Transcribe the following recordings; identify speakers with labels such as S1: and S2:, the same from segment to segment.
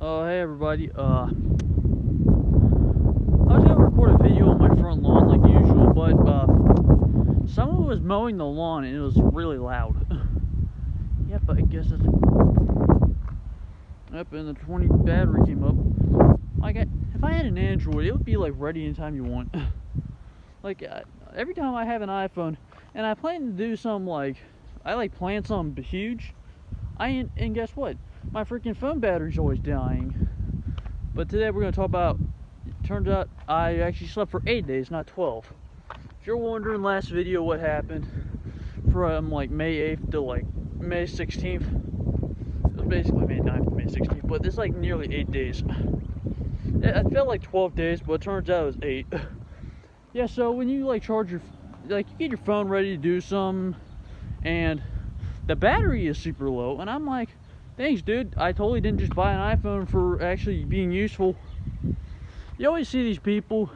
S1: Hey everybody. I was gonna record a video on my front lawn like usual, but someone was mowing the lawn and it was really loud. Yep, I guess it's. Yep, and the 20 battery came up. Like, if I had an Android, it would be like ready anytime you want. Like, every time I have an iPhone, and I plan to do something like, I like plan something huge. And guess what? My freaking phone battery's always dying. But today we're gonna talk about. It turns out I actually slept for 8 days, not 12. If you're wondering, last video what happened from like May 8th to like May 16th. It was basically May 9th to May 16th, but it's like nearly 8 days. It felt like 12 days, but it turns out it was 8. Yeah, so when you like charge your, like you get your phone ready to do something, and the battery is super low, and I'm like, thanks dude, I totally didn't just buy an iPhone for actually being useful. You always see these people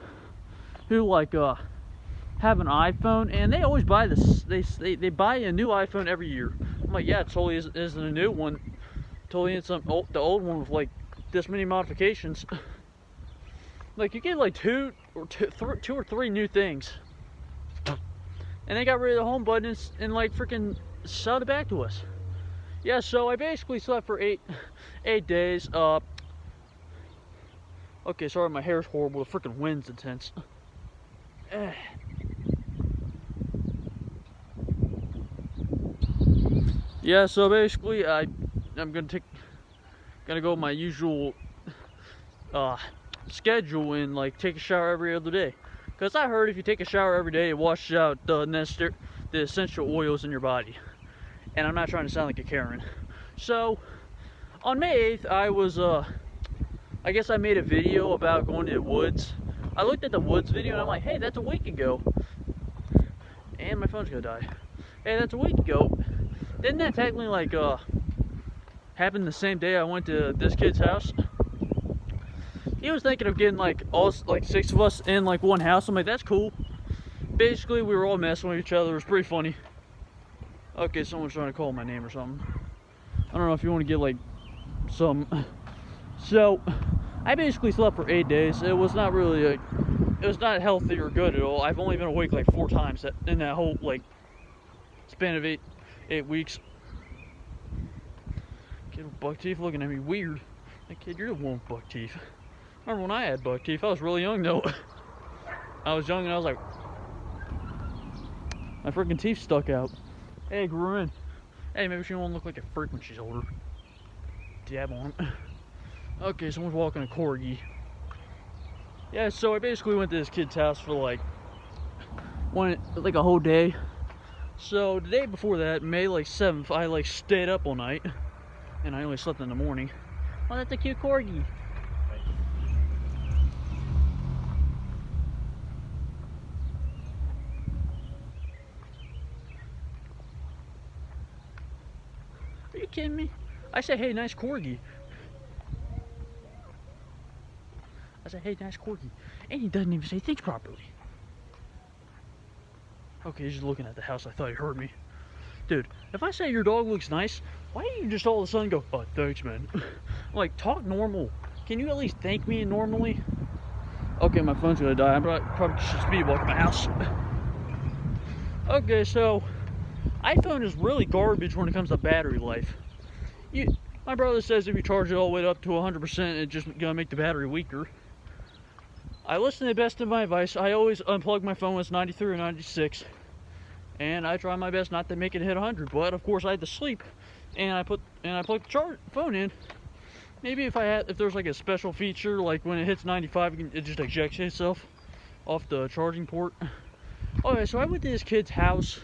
S1: who like have an iPhone and they always buy this, they buy a new iPhone every year. I'm like, yeah, it totally isn't a new one, totally it's the old one with like this many modifications. Like you get like two or three new things, and they got rid of the home button and like freaking sold it back to us. Yeah, so I basically slept for eight days. Okay, sorry, my hair's horrible. The freaking wind's intense. Yeah, so basically I'm gonna go with my usual schedule and like take a shower every other day. Because I heard if you take a shower every day, it washes out the essential oils in your body. And I'm not trying to sound like a Karen. So on May 8th, I guess I made a video about going to the woods. I looked at the woods video and I'm like, hey, that's a week ago. And my phone's gonna die. Hey, that's a week ago. Didn't that technically like happen the same day I went to this kid's house? He was thinking of getting like like 6 of us in like one house. I'm like, that's cool. Basically, we were all messing with each other. It was pretty funny. Okay, someone's trying to call my name or something. I don't know if you want to get like some. So, I basically slept for 8 days. It was not really it was not healthy or good at all. I've only been awake like 4 times in that whole like span of 8 weeks. Kid with buck teeth looking at me weird. Hey kid, you're the one with buck teeth. Remember when I had buck teeth? I was really young though. I was young and I was like, my freaking teeth stuck out. Hey, grew in. Hey, maybe she won't look like a freak when she's older. Dab on. Okay, someone's walking a corgi. Yeah, so I basically went to this kid's house for like a whole day. So the day before that, May like 7th, I like stayed up all night, and I only slept in the morning. Oh, that's a cute corgi. Are you kidding me? I said, hey, nice corgi. I said, hey, nice corgi. And he doesn't even say things properly. Okay, he's just looking at the house. I thought he heard me. Dude, if I say your dog looks nice, why do you just all of a sudden go, oh, thanks, man? Like, talk normal. Can you at least thank me normally? Okay, my phone's gonna die. I'm probably should speed walk my house. Okay, so iPhone is really garbage when it comes to battery life. My brother says if you charge it all the way up to 100%, it's just gonna make the battery weaker. I listen to the best of my advice. I always unplug my phone when it's 93 or 96, and I try my best not to make it hit 100. But of course, I had to sleep, and I plugged the phone in. Maybe if there's like a special feature, like when it hits 95, it just ejects itself off the charging port. Okay, so I went to this kid's house.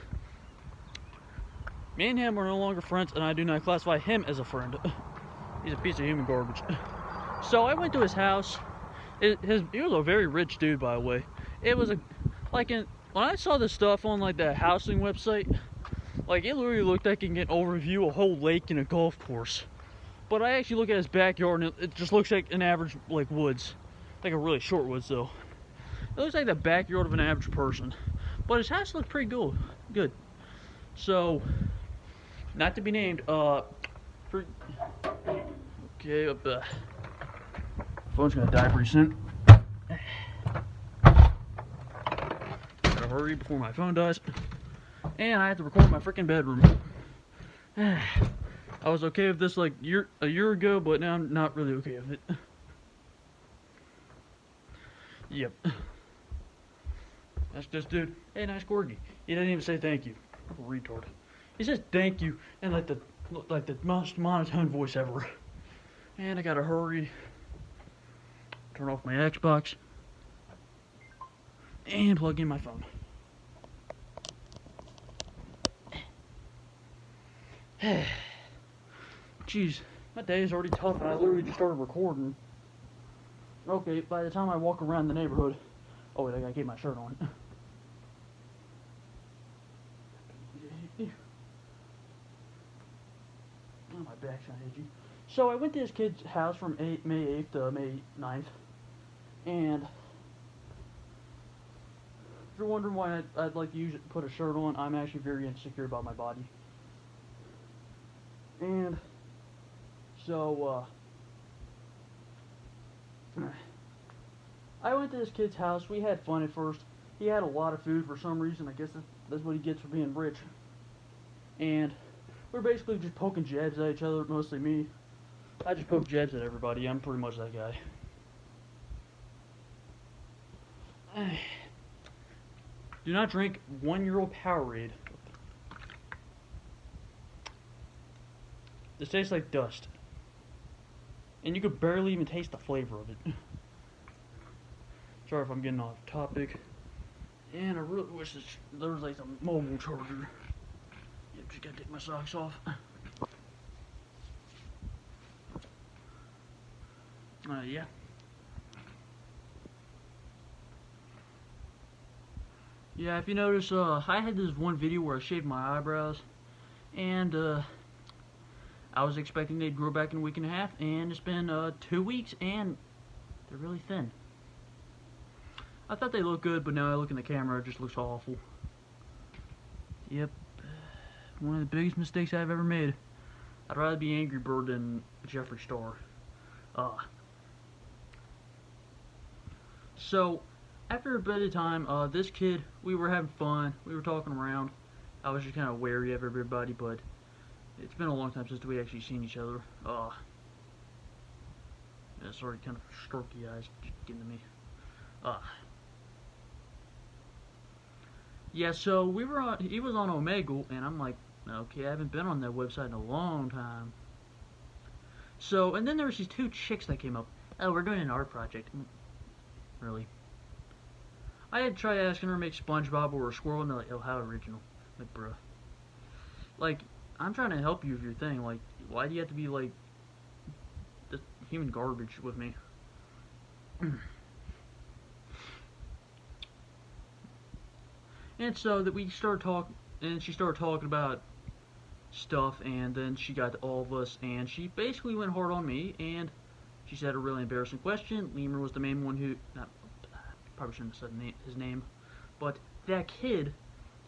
S1: Me and him are no longer friends, and I do not classify him as a friend. He's a piece of human garbage. So I went to his house. He was a very rich dude, by the way. It was when I saw this stuff on like that housing website, like it literally looked like you can get an overview of a whole lake and a golf course. But I actually look at his backyard and it just looks like an average like woods, like a really short woods though. It looks like the backyard of an average person. But his house looked pretty good. So, not to be named, okay, phone's gonna die pretty soon. Gotta hurry before my phone dies. And I have to record in my freaking bedroom. I was okay with this like a year ago, but now I'm not really okay with it. Yep. That's just dude. Hey, nice corgi. He didn't even say thank you. Retard. He says thank you and like the most monotone voice ever. And I gotta hurry. Turn off my Xbox. And plug in my phone. Jeez, my day is already tough and I literally just started recording. Okay, by the time I walk around the neighborhood... Oh wait, I gotta keep my shirt on. Oh, my back's kinda itchy. So I went to this kid's house from May 8th to May 9th. And... if you're wondering why I'd like to put a shirt on, I'm actually very insecure about my body. And... so, I went to this kid's house. We had fun at first. He had a lot of food for some reason. I guess that's what he gets for being rich. And we're basically just poking jabs at each other, mostly me. I just poke jabs at everybody. I'm pretty much that guy. Do not drink 1-year-old Powerade. This tastes like dust. And you could barely even taste the flavor of it. Sorry if I'm getting off topic. And I really wish there was like a mobile charger. Yep, just gotta take my socks off. Yeah. Yeah, if you notice, I had this one video where I shaved my eyebrows. And, I was expecting they'd grow back in a week and a half. And it's been, 2 weeks and they're really thin. I thought they looked good, but now I look in the camera, it just looks awful. Yep. One of the biggest mistakes I've ever made. I'd rather be Angry Bird than Jeffree Star. So, after a bit of time, this kid, we were having fun. We were talking around. I was just kind of wary of everybody, but it's been a long time since we actually seen each other. Yeah, sorry, kind of strokey eyes getting to me. Yeah, so he was on Omegle, and I'm like, okay, I haven't been on that website in a long time. So, and then there was these 2 chicks that came up. Oh, we're doing an art project. Really? I had tried asking her to make SpongeBob or a squirrel, and they're like, oh, how original. Like, bruh. Like, I'm trying to help you with your thing. Like, why do you have to be, like, the human garbage with me? And so that we started talking, and she started talking about stuff, and then she got to all of us, and she basically went hard on me, and she said a really embarrassing question. Lemur was the main one who, probably shouldn't have said his name, but that kid,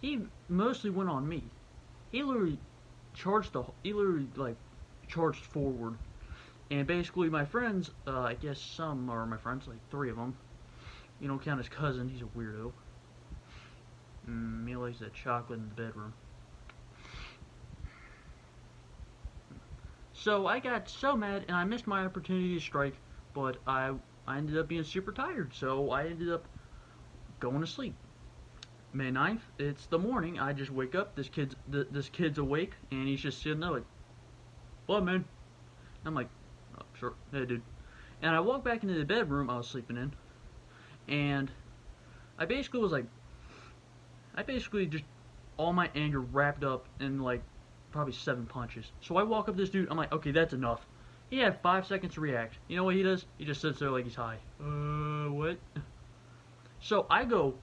S1: he mostly went on me. He literally charged charged forward, and basically my friends, I guess some are my friends, like 3 of them. You don't count his cousin, he's a weirdo. Millie's that chocolate in the bedroom. So I got so mad, and I missed my opportunity to strike, but I ended up being super tired, so I ended up going to sleep. May 9th, it's the morning, I just wake up, this kid's awake, and he's just sitting there like, what, man? I'm like, oh, sure, hey, dude. And I walked back into the bedroom I was sleeping in, and I basically just, all my anger wrapped up in, like, probably 7 punches. So I walk up to this dude, I'm like, okay, that's enough. He had 5 seconds to react. You know what he does? He just sits there like he's high. What? So I go,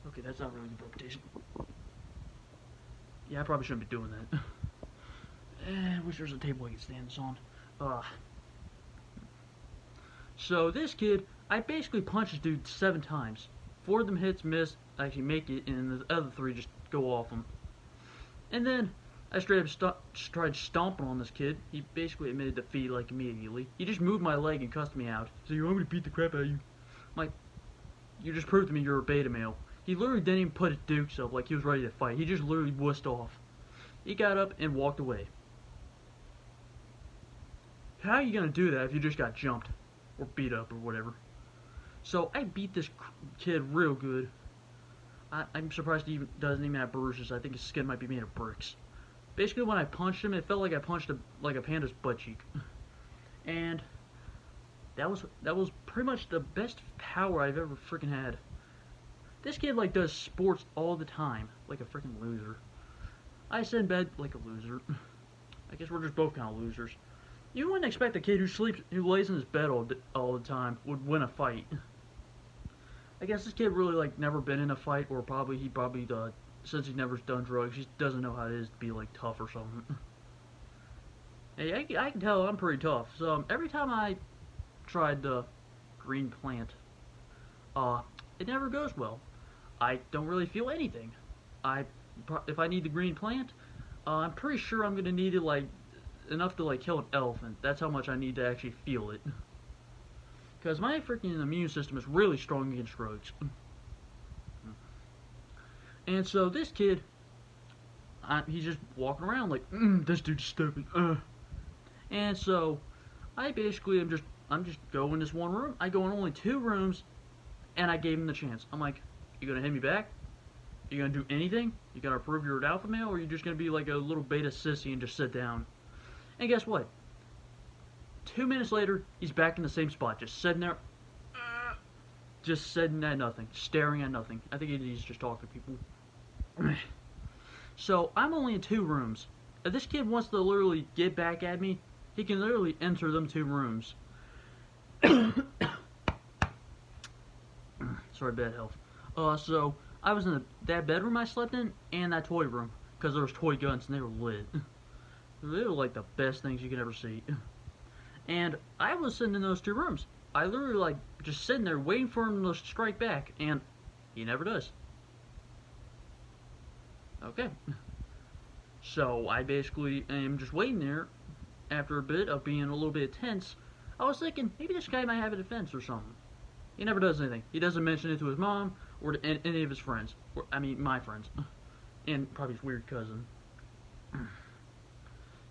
S1: okay, that's not really good reputation. Yeah, I probably shouldn't be doing that. I wish there was a table I could stand this on. So this kid, I basically punched this dude 7 times. 4 of them hits, miss, actually make it, and the other 3 just go off him. And then I straight up tried stomping on this kid. He basically admitted defeat like immediately. He just moved my leg and cussed me out. So you want me to beat the crap out of you? I'm like, you just proved to me you're a beta male. He literally didn't even put his dukes up like he was ready to fight. He just literally wussed off. He got up and walked away. How are you gonna do that if you just got jumped or beat up or whatever? So I beat this kid real good. I'm surprised he doesn't even have bruises. I think his skin might be made of bricks. Basically, when I punched him, it felt like I punched like a panda's butt cheek. And that was pretty much the best power I've ever freaking had. This kid like does sports all the time, like a freaking loser. I sit in bed like a loser. I guess we're just both kind of losers. You wouldn't expect a kid who lays in his bed all the time would win a fight. I guess this kid really like never been in a fight, or he probably since he's never done drugs, he doesn't know how it is to be like tough or something. Hey, I can tell I'm pretty tough. So every time I tried the green plant, it never goes well. I don't really feel anything. If I need the green plant, I'm pretty sure I'm gonna need it like enough to like kill an elephant. That's how much I need to actually feel it. Because my freaking immune system is really strong against drugs. And so this kid, he's just walking around like, this dude's stupid. And so I basically I'm just going in this one room. I go in only 2 rooms, and I gave him the chance. I'm like, you gonna hit me back? You gonna do anything? You gonna prove you're an alpha male, or you just gonna be like a little beta sissy and just sit down? And guess what? 2 minutes later, he's back in the same spot, just sitting there, just sitting at nothing, staring at nothing. I think he's just talking to people. So I'm only in 2 rooms. If this kid wants to literally get back at me, he can literally enter them 2 rooms. Sorry, bad health. So I was in that bedroom I slept in and that toy room because there was toy guns and they were lit. They were like the best things you could ever see. And I was sitting in those 2 rooms. I literally like just sitting there waiting for him to strike back, and he never does. Okay. So I basically am just waiting there. After a bit of being a little bit tense, I was thinking maybe this guy might have a defense or something. He never does anything. He doesn't mention it to his mom or to any of his friends. I mean, my friends. And probably his weird cousin.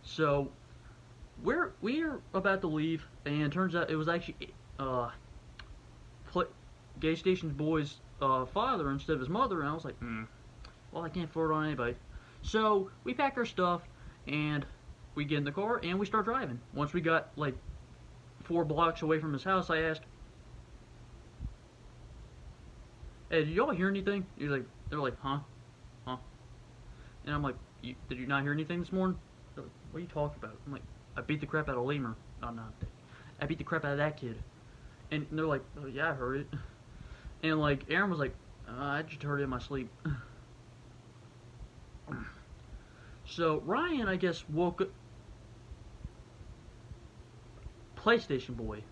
S1: So we're about to leave, and turns out it was actually Gay Station's boy's father instead of his mother, and I was like, well, I can't forward on anybody. So we pack our stuff, and we get in the car, and we start driving. Once we got like 4 blocks away from his house, I asked, hey, did y'all hear anything? They're like, huh? And I'm like, did you not hear anything this morning? They're like, what are you talking about? I'm like, I beat the crap out of Lemur. Oh, no. I beat the crap out of that kid. And they're like, oh, yeah, I heard it. And, like, Aaron was like, I just heard it in my sleep. So, Ryan, I guess, woke up. PlayStation Boy.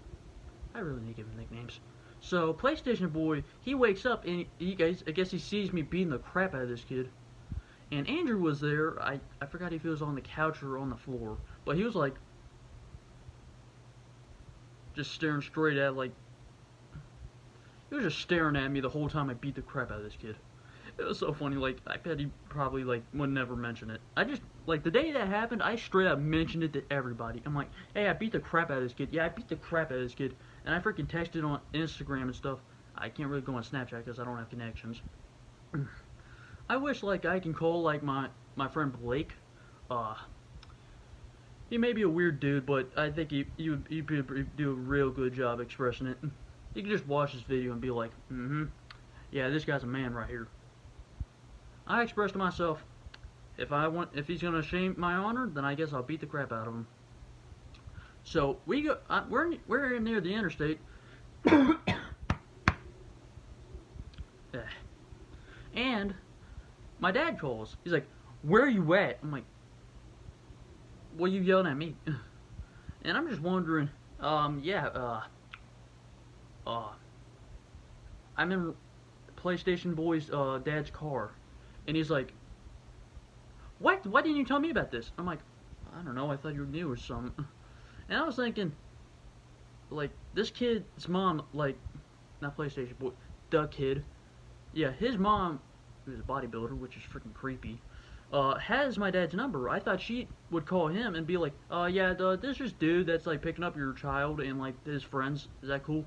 S1: I really need to give him nicknames. So, PlayStation Boy, he wakes up and I guess he sees me beating the crap out of this kid. And Andrew was there. I forgot if he was on the couch or on the floor. But he was like, just staring straight at, like, he was just staring at me the whole time I beat the crap out of this kid. It was so funny. Like, I bet he probably, like, would never mention it. I just, like, the day that happened, I straight up mentioned it to everybody. I'm like, hey, I beat the crap out of this kid. Yeah, I beat the crap out of this kid. And I freaking texted on Instagram and stuff. I can't really go on Snapchat because I don't have connections. I wish, like, I can call, like, my friend Blake. He may be a weird dude, but I think he'd do a real good job expressing it. You can just watch this video and be like, yeah, this guy's a man right here. I expressed to myself, if he's gonna shame my honor, then I guess I'll beat the crap out of him. So we're near the interstate. And my dad calls. He's like, where are you at? I'm like, what are you yelling at me? And I'm just wondering, I'm in PlayStation Boy's dad's car. And he's like, what? Why didn't you tell me about this? I'm like, I don't know, I thought you were new or something. And I was thinking, like, this kid's mom, like, not PlayStation, but the kid, yeah, his mom, who's a bodybuilder, which is freaking creepy, has my dad's number. I thought she would call him and be like, yeah, this is dude that's, like, picking up your child and, like, his friends. Is that cool?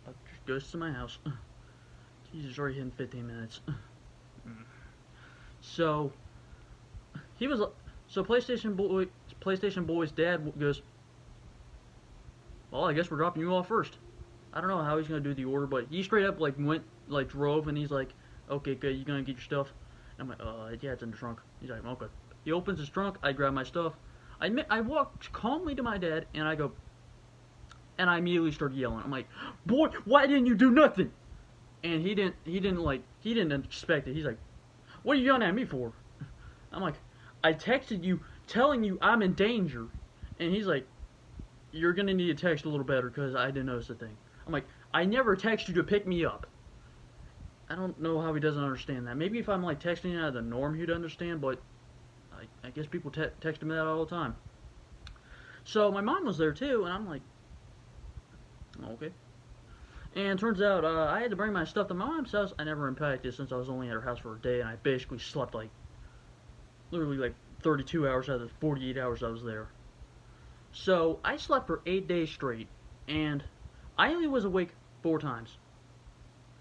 S1: Just goes to my house. Jesus, already hitting 15 minutes. So, he was, so PlayStation Boy's dad goes, well, I guess we're dropping you off first. I don't know how he's gonna do the order, but he straight up, like, drove, and he's like, okay, good, you gonna get your stuff? I'm like, yeah, it's in the trunk. He's like, okay. He opens his trunk, I grab my stuff. I walk calmly to my dad, and I go, and I immediately start yelling. I'm like, boy, why didn't you do nothing? And he didn't expect it. He's like, what are you yelling at me for? I'm like, I texted you telling you I'm in danger. And he's like, you're gonna need to text a little better because I didn't notice a thing. I'm like, I never text you to pick me up. I don't know how he doesn't understand that. Maybe if I'm like texting out of the norm, he'd understand, but I guess people text him that all the time. So my mom was there too, and I'm like, okay. And turns out I had to bring my stuff to my mom's house. I never unpacked it since I was only at her house for a day, and I basically slept like, literally like 32 hours out of the 48 hours I was there. So I slept for 8 days straight, and I only was awake 4 times.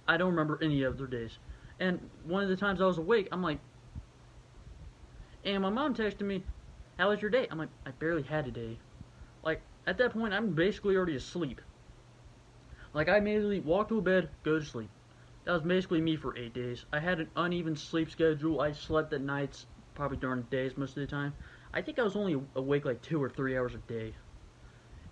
S1: I don't remember any other days. And one of the times I was awake, I'm like, and my mom texted me, how was your day? I'm like, I barely had a day. Like, at that point, I'm basically already asleep. Like, I immediately walk to a bed, go to sleep. That was basically me for 8 days. I had an uneven sleep schedule. I slept at nights, probably during the days most of the time. I think I was only awake like 2 or 3 hours a day.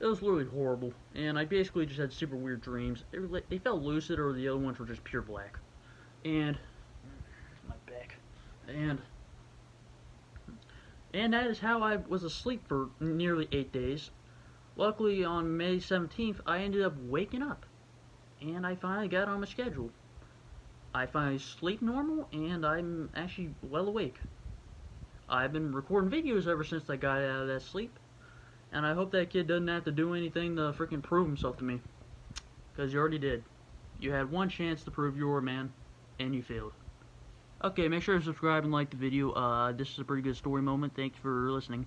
S1: It was literally horrible, and I basically just had super weird dreams. They felt lucid, or the other ones were just pure black. And my back. And that is how I was asleep for nearly 8 days. Luckily, on May 17th, I ended up waking up, and I finally got on my schedule. I finally sleep normal, and I'm actually well awake. I've been recording videos ever since I got out of that sleep, and I hope that kid doesn't have to do anything to freaking prove himself to me, because you already did. You had one chance to prove you were a man, and you failed. Okay, make sure to subscribe and like the video. This is a pretty good story moment. Thanks for listening.